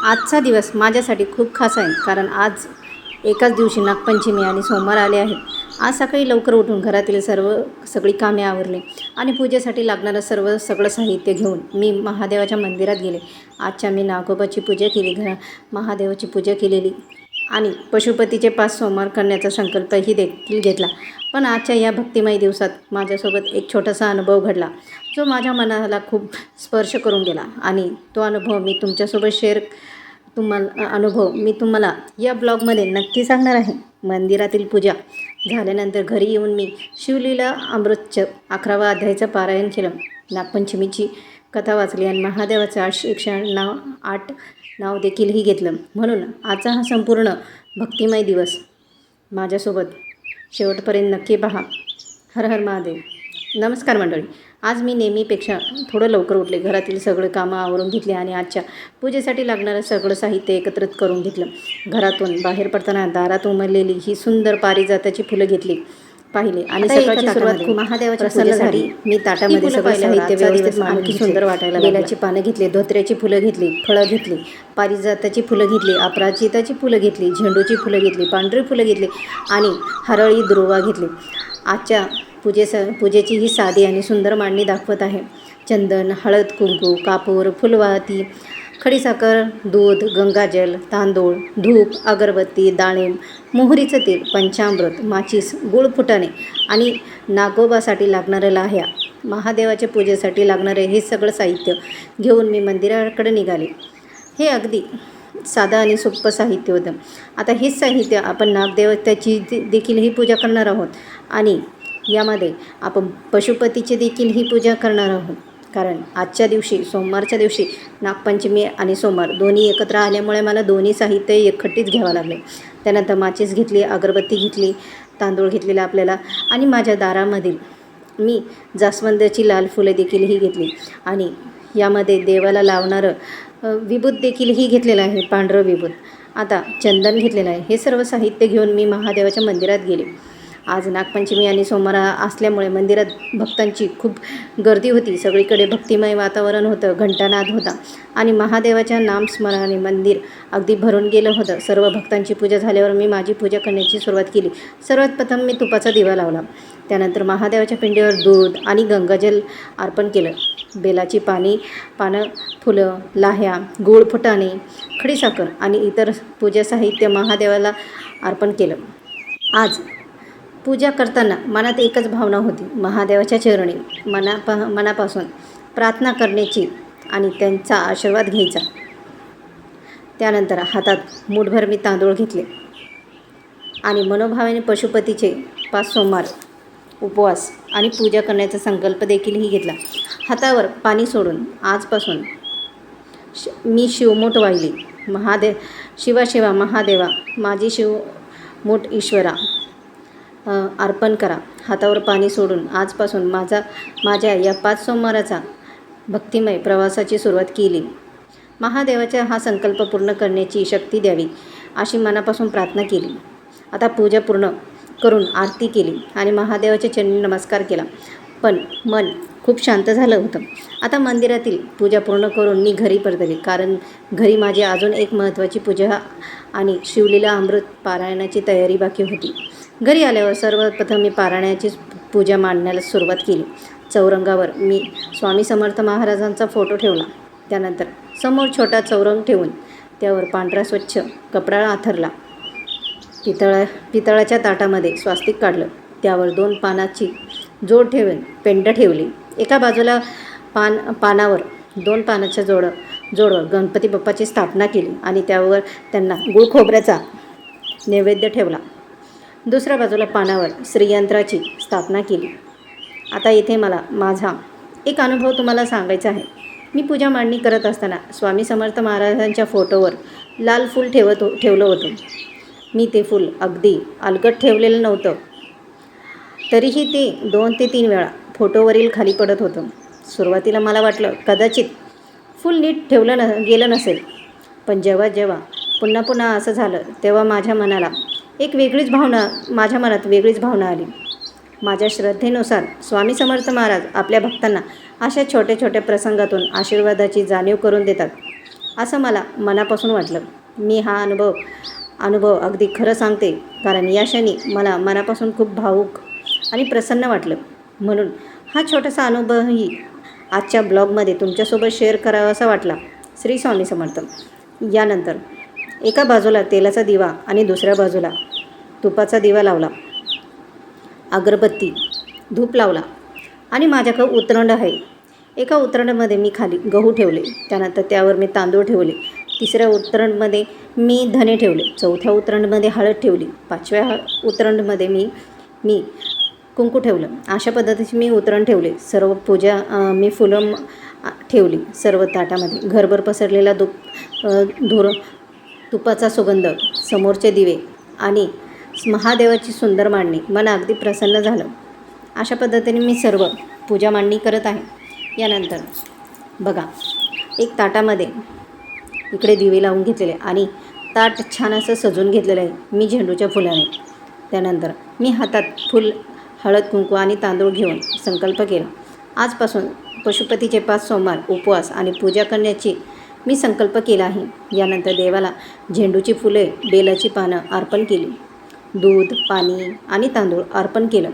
आजचा दिवस माझ्यासाठी खूप खास आहे, कारण आज एकाच दिवशी नागपंचमी आणि सोमवार आले आहेत. आज सकाळी लवकर उठून घरातील सगळी कामे आवरली आणि पूजेसाठी लागणारं सगळं साहित्य घेऊन मी महादेवाच्या मंदिरात गेले. आजच्या मी नागोबाची पूजा केली, महादेवाची पूजा केलेली आणि पशुपतीचे 5 सोमवार करण्याचा संकल्पही देखील घेतला. पण आजच्या या भक्तिमय दिवसात माझ्यासोबत एक छोटासा अनुभव घडला, जो माझ्या मनाला खूप स्पर्श करून गेला आणि तो अनुभव मी तुम्हाला या ब्लॉगमध्ये नक्की सांगणार आहे. मंदिरातील पूजा झाल्यानंतर घरी येऊन मी शिवलीला अमृतचं 11वा अध्यायाचं पारायण केलं. नागपंचमीची कथा वाचली आणि महादेवाचं 8 नाव देखीलही घेतलं. म्हणून आजचा हा संपूर्ण भक्तिमय दिवस माझ्यासोबत शेवटपर्यंत नक्की पहा. हर हर महादेव. नमस्कार मंडळी. आज मी नेहमीपेक्षा थोडं लवकर उठले, घरातील सगळे कामं आवरून घेतली आणि आजच्या पूजेसाठी लागणारं सगळं साहित्य एकत्रित करून घेतलं. घरातून बाहेर पडताना दारात उमललेली ही सुंदर पारिजाताची फुलं पाहिली आणि सकाळची सुरुवात खूप महादेवाच्या पूजेसाठी मी ताटामध्ये सगळं साहित्य व्यवस्थित आणखी सुंदर वाटायला बेलाची पानं घेतली, धोत्र्याची फुलं घेतली, फळं घेतली, पारिजाताची फुलं घेतली, अपराजिताची फुलं घेतली, झेंडूची फुलं घेतली, पांढरी फुलं घेतली आणि हरळी दुर्वा घेतली. आजच्या पूजेची ही साधी आणि सुंदर मांडणी दाखवत आहे. चंदन, हळद, कुंकू, कापूर, फुलवाती, खडीसाखर, दूध, गंगाजल, तांदूळ, धूप, अगरबत्ती, डाळिंब, मोहरीचं तेल, पंचामृत, माचीस, गुळ, फुटाणे आणि नागोबासाठी लागणाऱ्या लाह्या. महादेवाच्या पूजेसाठी लागणारे हे सगळं साहित्य घेऊन मी मंदिराकडे निघाले. हे अगदी साधं आणि सोपं साहित्य होतं. आता हेच साहित्य आपण नागदेवतेची देखील ही पूजा करणार आहोत आणि यामध्ये आपण पशुपतीची देखील ही पूजा करणार आहोत. कारण आजच्या दिवशी, सोमवारच्या दिवशी, नागपंचमी आणि सोमवार दोन्ही एकत्र आल्यामुळे मला दोन्ही साहित्य एकखट्टीच घ्यावं लागले. त्यानंतर माचीस घेतली, अगरबत्ती घेतली, तांदूळ घेतलेला आपल्याला आणि माझ्या दारामधील मी जास्वंदाची लाल फुलं देखीलही घेतली आणि यामध्ये देवाला लावणारं विभूत देखीलही घेतलेलं आहे, पांढरं विभूत. आता चंदन घेतलेलं आहे. हे सर्व साहित्य घेऊन मी महादेवाच्या मंदिरात गेले. आज नागपंचमी आणि सोमवार असल्यामुळे मंदिरात भक्तांची खूप गर्दी होती. सगळीकडे भक्तिमय वातावरण होतं, घंटानाद होता आणि महादेवाच्या नामस्मरणाने मंदिर अगदी भरून गेलं होतं. सर्व भक्तांची पूजा झाल्यावर मी माझी पूजा करण्याची सुरुवात केली. सर्वात प्रथम मी तुपाचा दिवा लावला. त्यानंतर महादेवाच्या पिंडीवर दूध आणि गंगाजल अर्पण केलं. बेलाची पानं, फुलं, लाह्या, गूळ, फुटाणे, खडीसाखर आणि इतर पूजा साहित्य महादेवाला अर्पण केलं. आज पूजा करताना मनात एकच भावना होती, महादेवाच्या चरणी मनापासून प्रार्थना करण्याची आणि त्यांचा आशीर्वाद घ्यायचा. त्यानंतर हातात मूठभर मी तांदूळ घेतले आणि मनोभावाने पशुपतीचे 5 सोमवार उपवास आणि पूजा करण्याचा संकल्प देखीलही घेतला. हातावर पाणी सोडून आजपासून मी शिवमूठ वाहिली. शिवा महादेवा, माझी शिवमूठ ईश्वरा अर्पण करा. हातावर पाणी सोडून आजपासून माझ्या या 5 सोमवाराचा भक्तिमय प्रवासाची सुरुवात केली. महादेवाचा हा संकल्प पूर्ण करण्याची शक्ती द्यावी अशी मनापासून प्रार्थना केली. आता पूजा पूर्ण करून आरती केली आणि महादेवाच्या चरणी नमस्कार केला. पण मन खूप शांत झालं होतं. आता मंदिरातील पूजा पूर्ण करून मी घरी परतले, कारण घरी माझी अजून एक महत्त्वाची पूजा आणि शिवलीला अमृत पारायणाची तयारी बाकी होती. घरी आल्यावर सर्वप्रथम मी पारायणाची पूजा मांडण्याला सुरुवात केली. चौरंगावर मी स्वामी समर्थ महाराजांचा फोटो ठेवला. त्यानंतर समोर छोटा चौरंग ठेवून त्यावर पांढरा स्वच्छ कपडा आथरला. पितळाच्या ताटामध्ये स्वास्तिक काढलं. त्यावर 2 पानाची जोड ठेवून पेंड ठेवली. एका बाजूला पानावर 2 पानाच्या जोडवर गणपती बाप्पाची स्थापना केली आणि त्यावर त्यांना गुळ खोबऱ्याचा नैवेद्य ठेवला. दुसऱ्या बाजूला पानावर श्रीयंत्राची स्थापना केली. आता इथे मला माझा एक अनुभव तुम्हाला सांगायचा आहे. मी पूजा मांडणी करत असताना स्वामी समर्थ महाराजांच्या फोटोवर लाल फूल ठेवलं होतं. मी ते फूल अगदी अलगद ठेवलेलं नव्हतं, तरीही ते 2 ते 3 वेळा फोटोवरील खाली पडत होतं. सुरुवातीला मला वाटलं कदाचित फूल नीट ठेवलं गेलं नसेल, पण जेव्हा पुन्हा असं झालं तेव्हा माझ्या मनात वेगळीच भावना आली. माझ्या श्रद्धेनुसार स्वामी समर्थ महाराज आपल्या भक्तांना अशा छोट्या छोट्या प्रसंगातून आशीर्वादाची जाणीव करून देतात. असं मला मनापासून वाटलं. मी हा अनुभव अगदी खरं सांगते, कारण या क्षणी मला मनापासून खूप भावूक आणि प्रसन्न वाटलं. म्हणून हा छोटासा अनुभवही आजच्या ब्लॉगमध्ये तुमच्यासोबत शेअर करावासा वाटला. श्री स्वामी समर्थ. यानंतर एका बाजूला तेलाचा दिवा आणि दुसऱ्या बाजूला तुपाचा दिवा लावला. अगरबत्ती, धूप लावला आणि माझ्याकडं उतरंड आहे. एका उतरंडमध्ये मी खाली गहू ठेवले, त्यानंतर त्यावर मी तांदूळ ठेवले, तिसऱ्या उतरंडमध्ये मी धने ठेवले, चौथ्या उतरंडमध्ये हळद ठेवली, पाचव्या उतरंडमध्ये मी कुंकू ठेवलं. अशा पद्धतीचे मी उतरण ठेवले. सर्व पूजा मी फुलं ठेवली सर्व ताटामध्ये. घरभर पसरलेला तुपाचा सुगंध, समोरचे दिवे आणि महादेवाची सुंदर मांडणी मन अगदी प्रसन्न झालं. अशा पद्धतीने मी सर्व पूजा मांडणी करत आहे. यानंतर बघा, एक ताटामध्ये इकडे दिवे लावून घेतलेले आणि ताट छान असं सजवून घेतलेलं आहे मी झेंडूच्या फुलाने. त्यानंतर मी हातात फुल, हळद, कुंकू आणि तांदूळ घेऊन संकल्प केला. आजपासून पशुपतीचे 5 सोमवार उपवास आणि पूजा करण्याची मी संकल्प केला आहे. यानंतर देवाला झेंडूची फुले, बेलाची पानं अर्पण केली, दूध, पाणी आणि तांदूळ अर्पण केलं,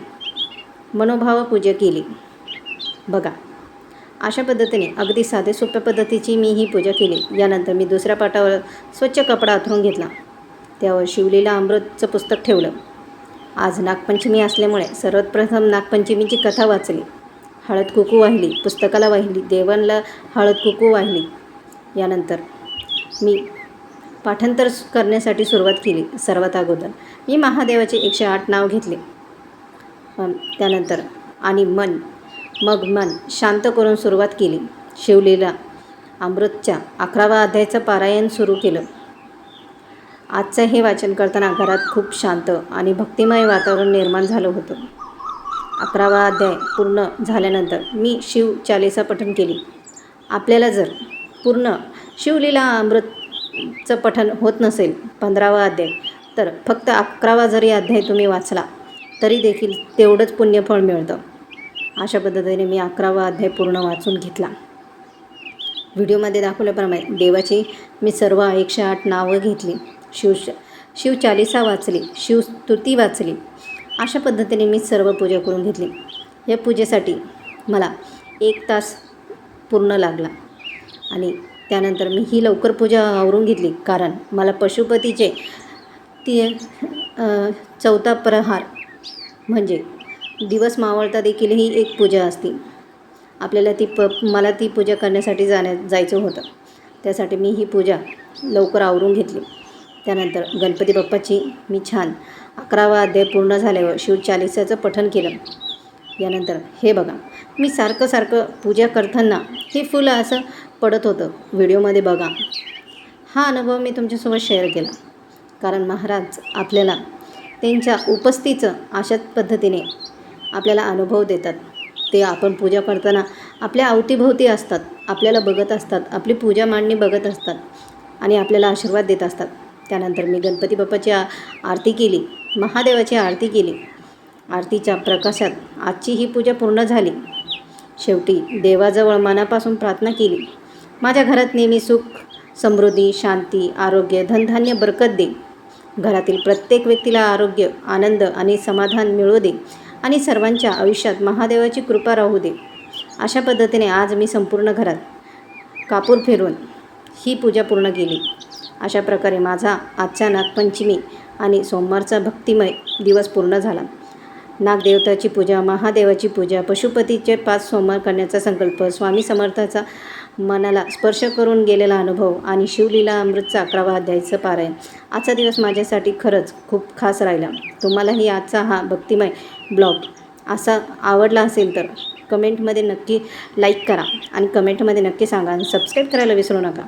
मनोभाव पूजा केली. बघा, अशा पद्धतीने अगदी साधे सोप्या पद्धतीची मी ही पूजा केली. यानंतर मी दुसऱ्या पाटावर स्वच्छ कपडा अंथरून घेतला, त्यावर शिवलीला अमृतचं पुस्तक ठेवलं. आज नागपंचमी असल्यामुळे सर्वप्रथम नागपंचमीची कथा वाचली, हळद कुंकू वाहिली, पुस्तकाला वाहिली, देवांना हळद कुंकू वाहिली. यानंतर मी पाठांतर करण्यासाठी सुरुवात केली. सर्वात अगोदर मी महादेवाचे 108 नाव घेतले. त्यानंतर आणि मन शांत करून सुरुवात केली. शिवलीला अमृतच्या 11वा अध्यायाचं पारायण सुरू केलं. आजचं हे वाचन करताना घरात खूप शांत आणि भक्तिमय वातावरण निर्माण झालं होतं. 11वा अध्याय पूर्ण झाल्यानंतर मी शिव चालीसा पठण केली. आपल्याला जर पूर्ण शिवलीला अमृतचं पठण होत नसेल 15वा अध्याय, तर फक्त 11वा जरी अध्याय तुम्ही वाचला तरी देखील तेवढंच पुण्यफळ मिळतं. अशा पद्धतीने मी 11वा अध्याय पूर्ण वाचून घेतला. व्हिडिओमध्ये दाखवल्याप्रमाणे देवाची मी सर्व 108 नावं घेतली, शिव चालीसा वाचली, शिवस्तुती वाचली. अशा पद्धतीने मी सर्व पूजा करून घेतली. या पूजेसाठी मला 1 तास पूर्ण लागला आणि त्यानंतर मी ही लवकर पूजा आवरून घेतली, कारण मला पशुपतीचे 4था प्रहार म्हणजे दिवस मावळता देखील ही एक पूजा असते. आपल्याला मला ती पूजा करण्यासाठी जायचं होतं. त्यासाठी मी ही पूजा लवकर आवरून घेतली. त्यानंतर गणपती बाप्पाची मी छान 11वा अध्याय पूर्ण झाल्यावर शिवचालीसाचं पठण केलं. यानंतर हे बघा, मी सारखं पूजा करताना हे फुलं असं पडत होतं. व्हिडिओमध्ये बघा, हा अनुभव मी तुमच्यासोबत शेअर केला, कारण महाराज आपल्याला त्यांच्या उपस्थितीचं अशाच पद्धतीने आपल्याला अनुभव देतात. ते आपण पूजा करताना आपल्या अवतीभोवती असतात, आपल्याला बघत असतात, आपली पूजा मांडणी बघत असतात आणि आपल्याला आशीर्वाद देत असतात. त्यानंतर मी गणपती बाप्पाची आरती केली, महादेवाची आरती केली. आरतीच्या प्रकाशात आजची ही पूजा पूर्ण झाली. शेवटी देवाजवळ मनापासून प्रार्थना केली, माझ्या घरात नेहमी सुख, समृद्धी, शांती, आरोग्य, धनधान्य, बरकत दे. घरातील प्रत्येक व्यक्तीला आरोग्य, आनंद आणि समाधान मिळू दे आणि सर्वांच्या आयुष्यात महादेवाची कृपा राहू दे. अशा पद्धतीने आज मी संपूर्ण घरात कापूर फिरवून ही पूजा पूर्ण केली. अशा प्रकारे माझा आजचा नागपंचमी आणि सोमवारचा भक्तिमय दिवस पूर्ण झाला. नागदेवताची पूजा, महादेवाची पूजा, पशुपतीचे 5 सोमवार करण्याचा संकल्प, स्वामी समर्थाचा मनाला स्पर्श करून गेलेला अनुभव आणि शिवलीला अमृतचा 11वा अध्यायाचं पारायण. आजचा दिवस माझ्यासाठी खरंच खूप खास राहिला. तुम्हालाही आजचा हा भक्तिमय ब्लॉग असा आवडला असेल तर कमेंटमध्ये नक्की लाईक करा आणि कमेंटमध्ये नक्की सांगा आणि सबस्क्राईब करायला विसरू नका.